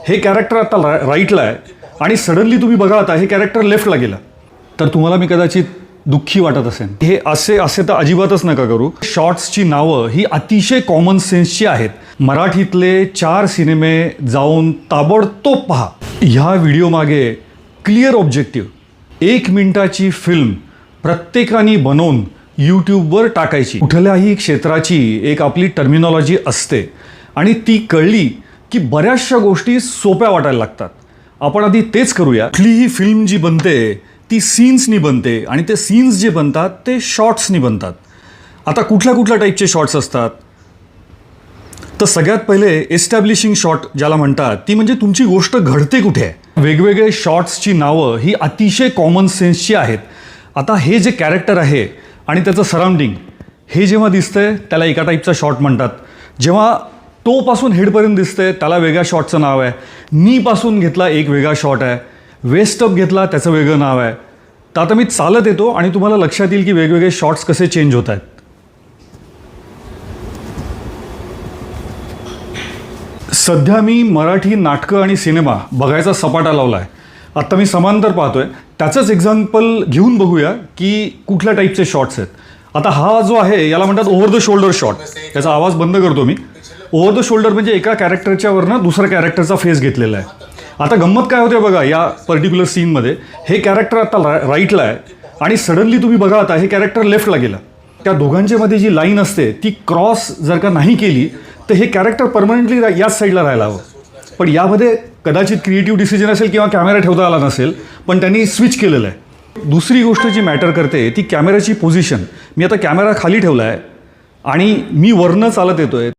हे कॅरेक्टर आता राईटला आहे आणि सडनली तुम्ही बघा आता हे कॅरेक्टर लेफ्टला गेलं तर तुम्हाला मी कदाचित दुःखी वाटत असेल. हे असे तर अजिबातच नका करू. शॉर्ट्सची नावं ही अतिशय कॉमन सेन्सची आहेत. मराठीतले 4 सिनेमे जाऊन ताबडतोब पहा. ह्या व्हिडिओमागे क्लिअर ऑब्जेक्टिव्ह, 1 मिनिटाची फिल्म प्रत्येकाने बनवून यूट्यूबवर टाकायची. कुठल्याही क्षेत्राची एक आपली टर्मिनॉलॉजी असते आणि ती कळली की बऱ्याचशा गोष्टी सोप्या वाटायला लागतात. आपण आधी तेच करूया. कुठलीही फिल्म जी बनते ती सीन्सनी बनते आणि ते सीन्स जे बनतात ते शॉर्ट्सनी बनतात. आता कुठल्या टाईपचे शॉर्ट्स असतात तर सगळ्यात पहिले एस्टॅब्लिशिंग शॉट ज्याला म्हणतात ती म्हणजे तुमची गोष्ट घडते कुठे आहे. वेगवेगळे शॉर्ट्सची नावं ही अतिशय कॉमन सेन्सची आहेत. आता हे जे कॅरेक्टर आहे आणि त्याचं सराउंडिंग हे जेव्हा दिसतंय त्याला एका टाईपचा शॉट म्हणतात. जेव्हा टोपासून हेडपर्यंत दिसतंय त्याला वेगळ्या शॉटचं नाव आहे. नीपासून घेतला एक वेगळा शॉट आहे. वेस्ट अप घेतला त्याचं वेगळं नाव आहे. तर आता मी चालत येतो आणि तुम्हाला लक्षात येईल की वेगवेगळे शॉट्स कसे चेंज होत आहेत. सध्या मी मराठी नाटकं आणि सिनेमा बघायचा सपाटा लावला आहे. आत्ता मी समांतर पाहतोय. त्याचंच एक्झाम्पल घेऊन बघूया की कुठल्या टाईपचे शॉट्स आहेत. आता हा जो आहे याला म्हणतात ओव्हर द शोल्डर शॉट. त्याचा आवाज बंद करतो मी. ओव्हर द शोल्डर म्हणजे एका कॅरेक्टरच्या वरनं दुसऱ्या कॅरेक्टरचा फेस घेतलेला आहे. आता गंमत काय होते बघा या पर्टिक्युलर सीनमध्ये. हे कॅरेक्टर आता राईटला आहे आणि सडनली तुम्ही बघा आता हे कॅरेक्टर लेफ्टला गेलं. त्या दोघांच्या मध्ये जी लाईन असते ती क्रॉस जर का नाही केली तर हे कॅरेक्टर परमनंटली याच साईडला राहायला हवं. पण यामध्ये कदाचित क्रिएटिव्ह डिसिजन असेल किंवा कॅमेरा ठेवता आला नसेल पण त्यांनी स्विच केलेलं आहे. दुसरी गोष्ट जी मॅटर करते ती कॅमेराची पोझिशन. मी आता कॅमेरा खाली ठेवला आहे आणि मी वरनं चालत येतोय.